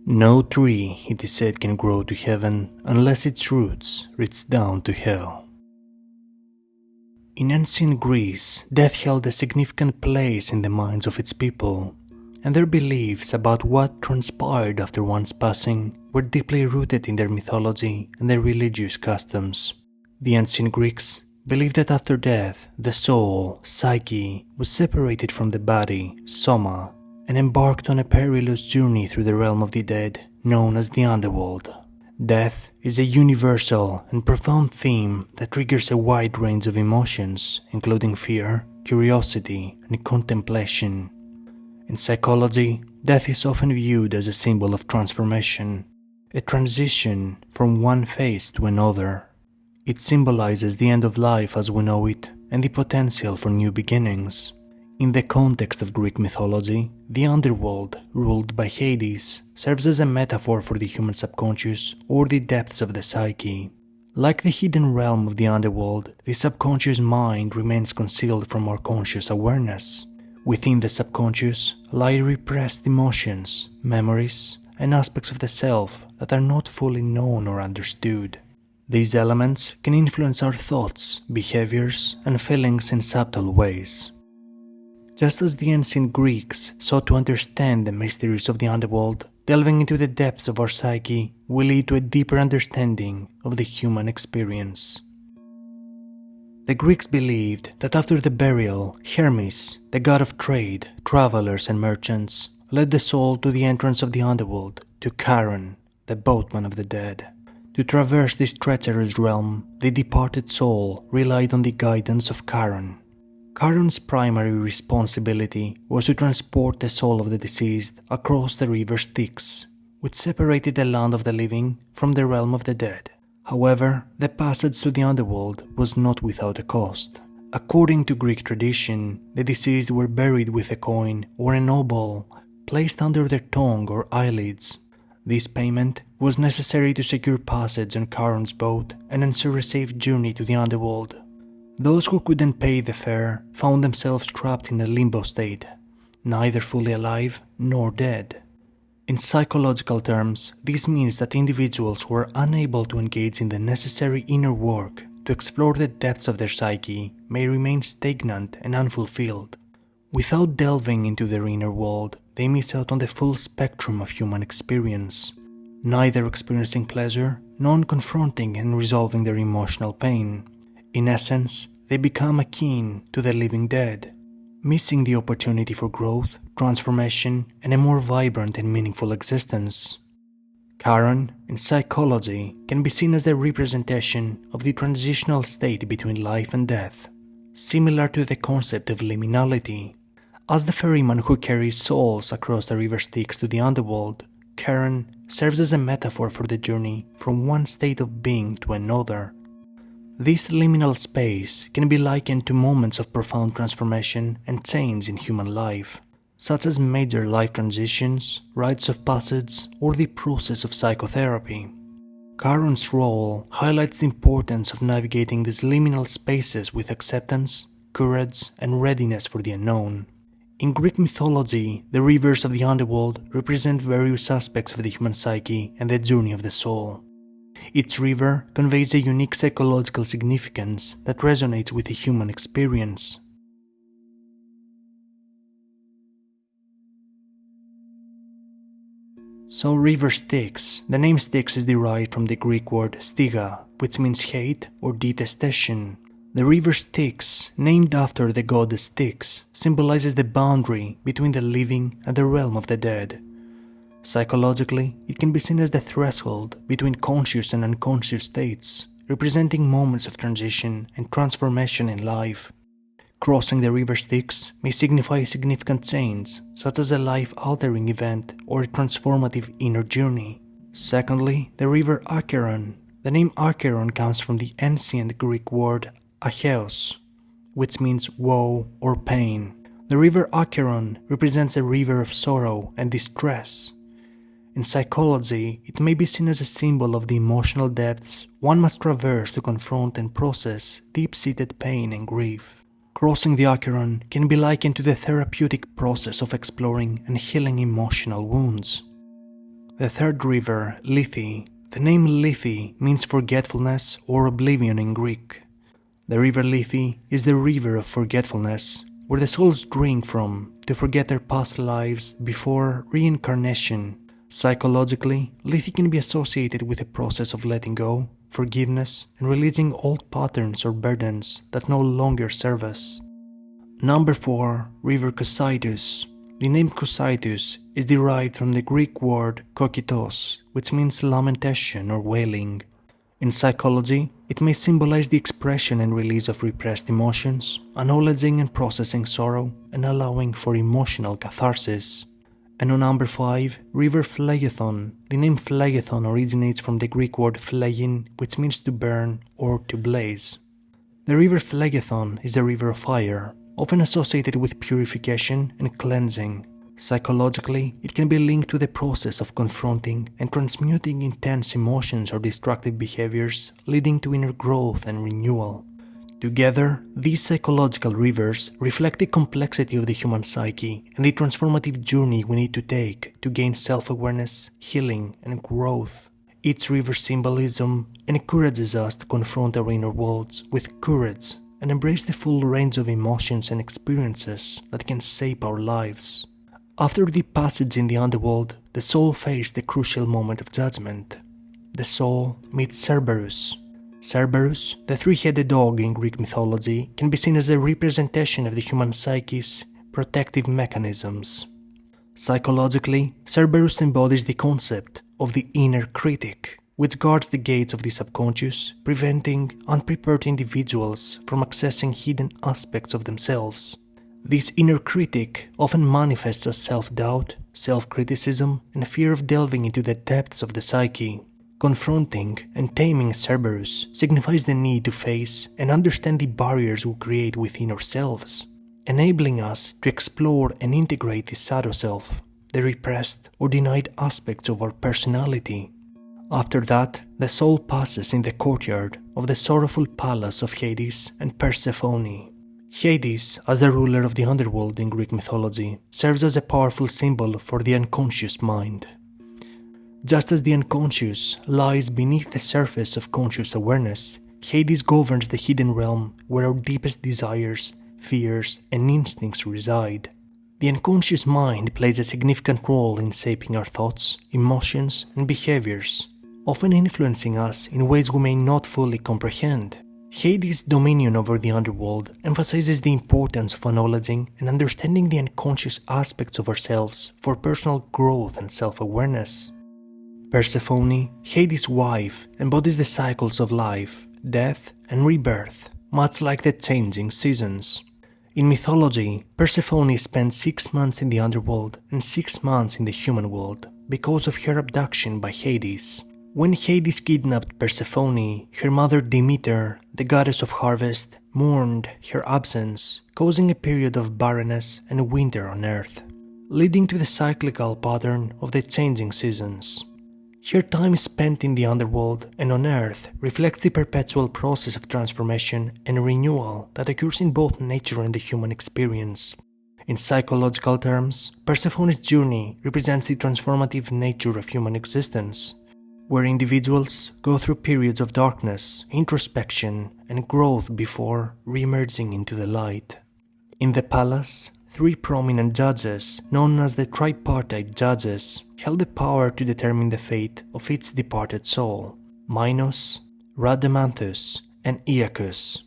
No tree, it is said, can grow to heaven unless its roots reach down to hell. In ancient Greece, death held a significant place in the minds of its people, and their beliefs about what transpired after one's passing were deeply rooted in their mythology and their religious customs. The ancient Greeks believed that after death, the soul, Psyche, was separated from the body, soma, and embarked on a perilous journey through the realm of the dead, known as the underworld. Death is a universal and profound theme that triggers a wide range of emotions, including fear, curiosity, and contemplation. In psychology, death is often viewed as a symbol of transformation, a transition from one phase to another. It symbolizes the end of life as we know it and the potential for new beginnings. In the context of Greek mythology, the underworld, ruled by Hades, serves as a metaphor for the human subconscious or the depths of the psyche. Like the hidden realm of the underworld, the subconscious mind remains concealed from our conscious awareness. Within the subconscious lie repressed emotions, memories, and aspects of the self that are not fully known or understood. These elements can influence our thoughts, behaviors, and feelings in subtle ways. Just as the ancient Greeks sought to understand the mysteries of the underworld, delving into the depths of our psyche will lead to a deeper understanding of the human experience. The Greeks believed that after the burial, Hermes, the god of trade, travelers, and merchants, led the soul to the entrance of the underworld, to Charon, the boatman of the dead. To traverse this treacherous realm, the departed soul relied on the guidance of Charon. Charon's primary responsibility was to transport the soul of the deceased across the river Styx, which separated the land of the living from the realm of the dead. However, the passage to the underworld was not without a cost. According to Greek tradition, the deceased were buried with a coin or an obol placed under their tongue or eyelids. This payment was necessary to secure passage on Charon's boat and ensure a safe journey to the underworld. Those who couldn't pay the fare found themselves trapped in a limbo state, neither fully alive nor dead. In psychological terms, this means that individuals who are unable to engage in the necessary inner work to explore the depths of their psyche may remain stagnant and unfulfilled. Without delving into their inner world, they miss out on the full spectrum of human experience, neither experiencing pleasure nor confronting and resolving their emotional pain. In essence, they become akin to the living dead, missing the opportunity for growth, transformation, and a more vibrant and meaningful existence. Charon, in psychology, can be seen as the representation of the transitional state between life and death, similar to the concept of liminality. As the ferryman who carries souls across the river Styx to the underworld, Charon serves as a metaphor for the journey from one state of being to another. This liminal space can be likened to moments of profound transformation and change in human life, such as major life transitions, rites of passage, or the process of psychotherapy. Charon's role highlights the importance of navigating these liminal spaces with acceptance, courage, and readiness for the unknown. In Greek mythology, the rivers of the underworld represent various aspects of the human psyche and the journey of the soul. Each river conveys a unique psychological significance that resonates with the human experience. So river Styx. The name Styx is derived from the Greek word stiga, which means hate or detestation. The river Styx, named after the goddess Styx, symbolizes the boundary between the living and the realm of the dead. Psychologically, it can be seen as the threshold between conscious and unconscious states, representing moments of transition and transformation in life. Crossing the river Styx may signify a significant change, such as a life-altering event or a transformative inner journey. Secondly, the river Acheron. The name Acheron comes from the ancient Greek word acheos, which means woe or pain. The river Acheron represents a river of sorrow and distress. In psychology, it may be seen as a symbol of the emotional depths one must traverse to confront and process deep-seated pain and grief. Crossing the Acheron can be likened to the therapeutic process of exploring and healing emotional wounds. The third river, Lethe. The name Lethe means forgetfulness or oblivion in Greek. The river Lethe is the river of forgetfulness, where the souls drink from to forget their past lives before reincarnation. Psychologically, Lethe can be associated with a process of letting go, forgiveness, and releasing old patterns or burdens that no longer serve us. Number 4. River Cocytus. The name Cocytus is derived from the Greek word kokitos, which means lamentation or wailing. In psychology, it may symbolize the expression and release of repressed emotions, acknowledging and processing sorrow, and allowing for emotional catharsis. And on number 5, River Phlegethon. The name Phlegethon originates from the Greek word phlegin, which means to burn or to blaze. The river Phlegethon is a river of fire, often associated with purification and cleansing. Psychologically, it can be linked to the process of confronting and transmuting intense emotions or destructive behaviors, leading to inner growth and renewal. Together, these psychological rivers reflect the complexity of the human psyche and the transformative journey we need to take to gain self-awareness, healing, and growth. Each river symbolism encourages us to confront our inner worlds with courage and embrace the full range of emotions and experiences that can shape our lives. After the passage in the underworld, the soul faced the crucial moment of judgment. The soul meets Cerberus. Cerberus, the three-headed dog in Greek mythology, can be seen as a representation of the human psyche's protective mechanisms. Psychologically, Cerberus embodies the concept of the inner critic, which guards the gates of the subconscious, preventing unprepared individuals from accessing hidden aspects of themselves. This inner critic often manifests as self-doubt, self-criticism, and fear of delving into the depths of the psyche. Confronting and taming Cerberus signifies the need to face and understand the barriers we create within ourselves, enabling us to explore and integrate the shadow self, the repressed or denied aspects of our personality. After that, the soul passes in the courtyard of the sorrowful palace of Hades and Persephone. Hades, as the ruler of the underworld in Greek mythology, serves as a powerful symbol for the unconscious mind. Just as the unconscious lies beneath the surface of conscious awareness, Hades governs the hidden realm where our deepest desires, fears, and instincts reside. The unconscious mind plays a significant role in shaping our thoughts, emotions, and behaviors, often influencing us in ways we may not fully comprehend. Hades' dominion over the underworld emphasizes the importance of acknowledging and understanding the unconscious aspects of ourselves for personal growth and self-awareness. Persephone, Hades' wife, embodies the cycles of life, death, and rebirth, much like the changing seasons. In mythology, Persephone spent 6 months in the underworld and 6 months in the human world because of her abduction by Hades. When Hades kidnapped Persephone, her mother Demeter, the goddess of harvest, mourned her absence, causing a period of barrenness and winter on Earth, leading to the cyclical pattern of the changing seasons. Her time spent in the underworld and on Earth reflects the perpetual process of transformation and renewal that occurs in both nature and the human experience. In psychological terms, Persephone's journey represents the transformative nature of human existence, where individuals go through periods of darkness, introspection, and growth before re-emerging into the light. In the palace, 3 prominent judges, known as the tripartite judges, held the power to determine the fate of each departed soul: Minos, Rhadamanthus, and Aeacus.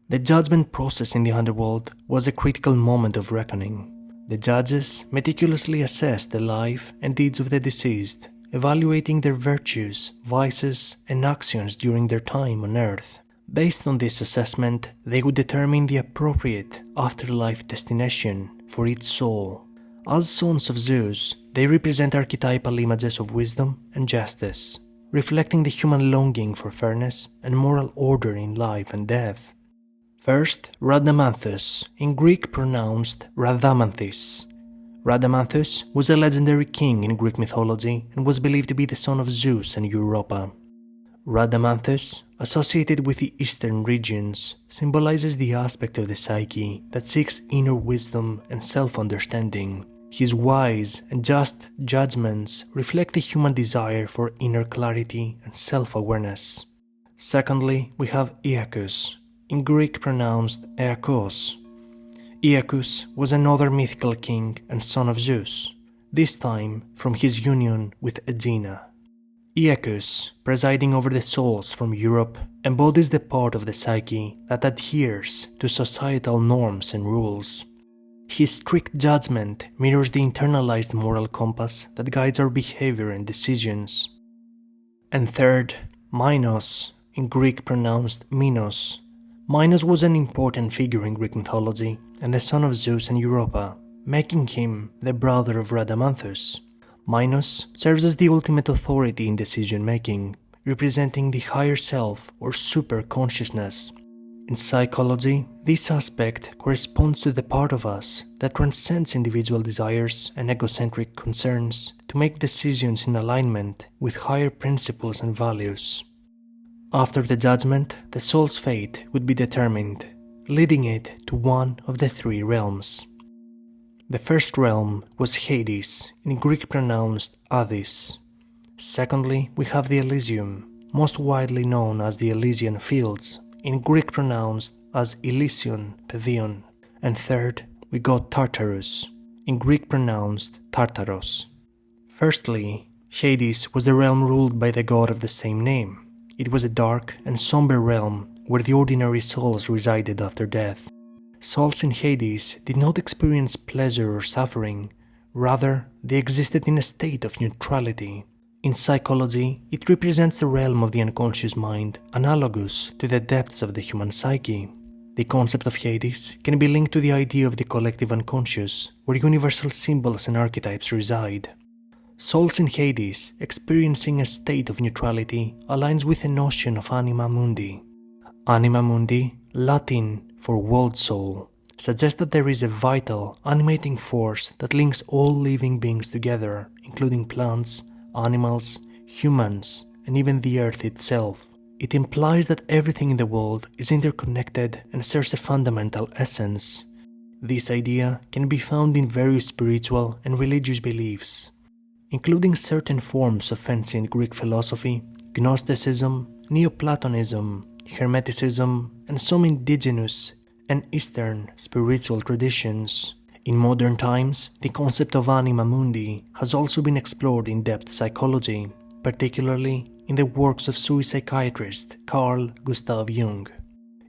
The judgment process in the underworld was a critical moment of reckoning. The judges meticulously assessed the life and deeds of the deceased, evaluating their virtues, vices, and actions during their time on Earth. Based on this assessment, they would determine the appropriate afterlife destination for each soul. As sons of Zeus, they represent archetypal images of wisdom and justice, reflecting the human longing for fairness and moral order in life and death. First, Rhadamanthus, in Greek pronounced Rhadamanthys. Rhadamanthus was a legendary king in Greek mythology and was believed to be the son of Zeus and Europa. Rhadamanthus, associated with the eastern regions, symbolizes the aspect of the psyche that seeks inner wisdom and self-understanding. His wise and just judgments reflect the human desire for inner clarity and self-awareness. Secondly, we have Iacchus, in Greek pronounced Eakos. Iacchus was another mythical king and son of Zeus, this time from his union with Aegina. Iacchus, presiding over the souls from Europe, embodies the part of the psyche that adheres to societal norms and rules. His strict judgment mirrors the internalized moral compass that guides our behavior and decisions. And third, Minos, in Greek pronounced Minos. Minos was an important figure in Greek mythology and the son of Zeus and Europa, making him the brother of Rhadamanthus. Minos serves as the ultimate authority in decision-making, representing the higher self or super-consciousness. In psychology, this aspect corresponds to the part of us that transcends individual desires and egocentric concerns to make decisions in alignment with higher principles and values. After the judgment, the soul's fate would be determined, leading it to one of the three realms. The first realm was Hades, in Greek pronounced Hades. Secondly, we have the Elysium, most widely known as the Elysian Fields, in Greek pronounced as Elysion, Pedion. And third, we got Tartarus, in Greek pronounced Tartaros. Firstly, Hades was the realm ruled by the god of the same name. It was a dark and somber realm where the ordinary souls resided after death. Souls in Hades did not experience pleasure or suffering, rather, they existed in a state of neutrality. In psychology, it represents the realm of the unconscious mind, analogous to the depths of the human psyche. The concept of Hades can be linked to the idea of the collective unconscious, where universal symbols and archetypes reside. Souls in Hades experiencing a state of neutrality aligns with the notion of anima mundi. Anima mundi, Latin for world soul, suggests that there is a vital, animating force that links all living beings together, including plants, animals, humans, and even the earth itself. It implies that everything in the world is interconnected and serves a fundamental essence. This idea can be found in various spiritual and religious beliefs, including certain forms of ancient Greek philosophy, Gnosticism, Neoplatonism, Hermeticism, and some indigenous and Eastern spiritual traditions. In modern times, the concept of anima mundi has also been explored in depth psychology, particularly in the works of Swiss psychiatrist Carl Jung.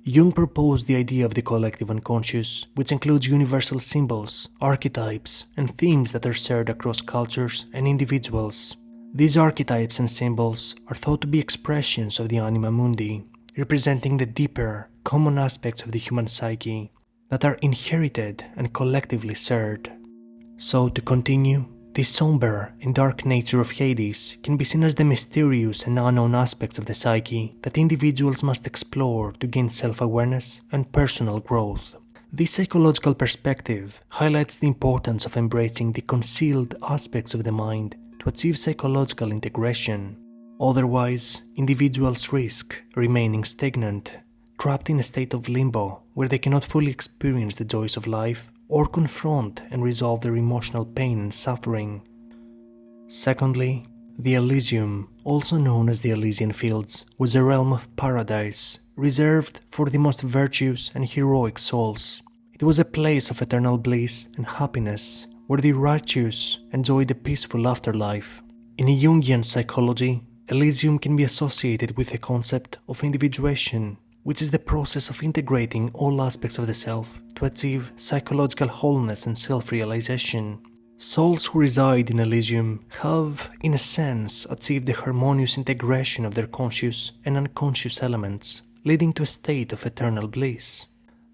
Jung proposed the idea of the collective unconscious, which includes universal symbols, archetypes, and themes that are shared across cultures and individuals. These archetypes and symbols are thought to be expressions of the anima mundi, representing the deeper, common aspects of the human psyche that are inherited and collectively shared. So, to continue, the somber and dark nature of Hades can be seen as the mysterious and unknown aspects of the psyche that individuals must explore to gain self-awareness and personal growth. This psychological perspective highlights the importance of embracing the concealed aspects of the mind to achieve psychological integration. Otherwise, individuals risk remaining stagnant, trapped in a state of limbo where they cannot fully experience the joys of life or confront and resolve their emotional pain and suffering. Secondly, the Elysium, also known as the Elysian Fields, was a realm of paradise reserved for the most virtuous and heroic souls. It was a place of eternal bliss and happiness where the righteous enjoyed a peaceful afterlife. In Jungian psychology, Elysium can be associated with the concept of individuation, which is the process of integrating all aspects of the self to achieve psychological wholeness and self-realization. Souls who reside in Elysium have, in a sense, achieved the harmonious integration of their conscious and unconscious elements, leading to a state of eternal bliss.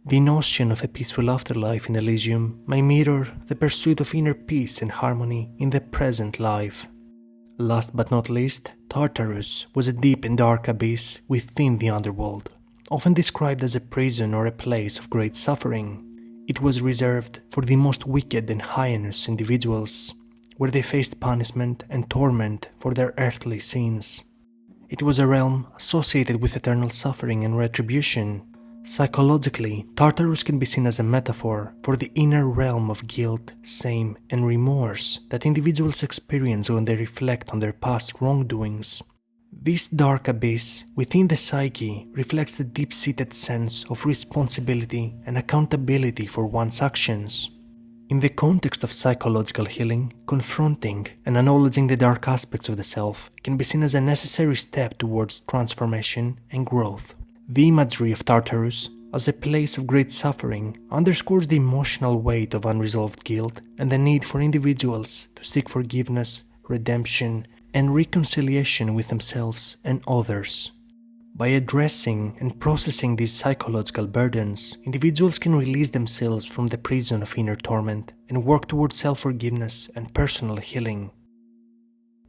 The notion of a peaceful afterlife in Elysium may mirror the pursuit of inner peace and harmony in the present life. Last but not least, Tartarus was a deep and dark abyss within the underworld, often described as a prison or a place of great suffering. It was reserved for the most wicked and heinous individuals, where they faced punishment and torment for their earthly sins. It was a realm associated with eternal suffering and retribution, Psychologically, Tartarus can be seen as a metaphor for the inner realm of guilt, shame, and remorse that individuals experience when they reflect on their past wrongdoings. This dark abyss within the psyche reflects the deep-seated sense of responsibility and accountability for one's actions. In the context of psychological healing, confronting and acknowledging the dark aspects of the self can be seen as a necessary step towards transformation and growth. The imagery of Tartarus as a place of great suffering underscores the emotional weight of unresolved guilt and the need for individuals to seek forgiveness, redemption, and reconciliation with themselves and others. By addressing and processing these psychological burdens, individuals can release themselves from the prison of inner torment and work towards self-forgiveness and personal healing.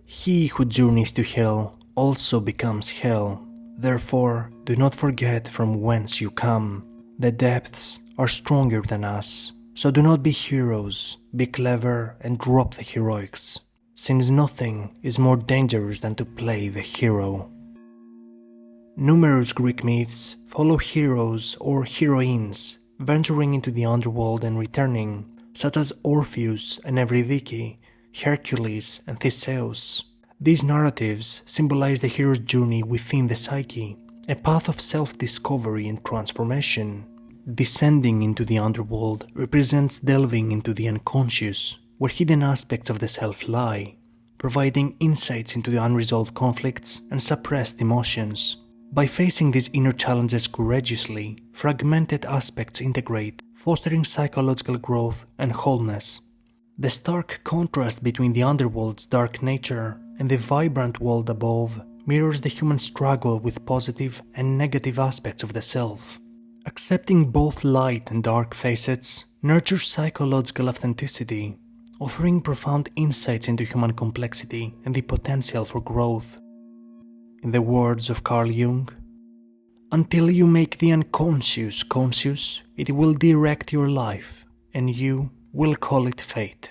He who journeys to hell also becomes hell. Therefore, do not forget from whence you come. The depths are stronger than us, so do not be heroes, be clever and drop the heroics, since nothing is more dangerous than to play the hero. Numerous Greek myths follow heroes or heroines venturing into the underworld and returning, such as Orpheus and Eurydice, Hercules and Theseus. These narratives symbolize the hero's journey within the psyche, a path of self-discovery and transformation. Descending into the underworld represents delving into the unconscious, where hidden aspects of the self lie, providing insights into the unresolved conflicts and suppressed emotions. By facing these inner challenges courageously, fragmented aspects integrate, fostering psychological growth and wholeness. The stark contrast between the underworld's dark nature and the vibrant world above mirrors the human struggle with positive and negative aspects of the self. Accepting both light and dark facets nurtures psychological authenticity, offering profound insights into human complexity and the potential for growth. In the words of Carl Jung, "Until you make the unconscious conscious, it will direct your life, and you will call it fate."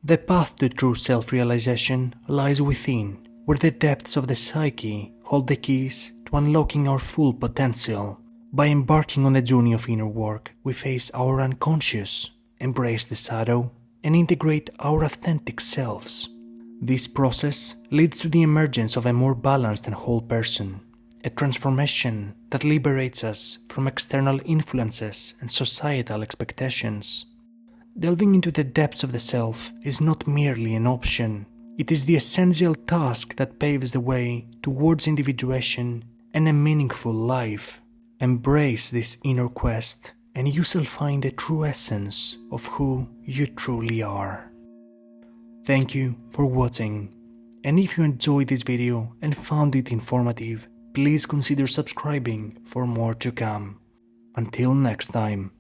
The path to true self-realization lies within, where the depths of the psyche hold the keys to unlocking our full potential. By embarking on the journey of inner work, we face our unconscious, embrace the shadow, and integrate our authentic selves. This process leads to the emergence of a more balanced and whole person, a transformation that liberates us from external influences and societal expectations. Delving into the depths of the self is not merely an option, it is the essential task that paves the way towards individuation and a meaningful life. Embrace this inner quest, and you shall find the true essence of who you truly are. Thank you for watching, and if you enjoyed this video and found it informative, please consider subscribing for more to come. Until next time.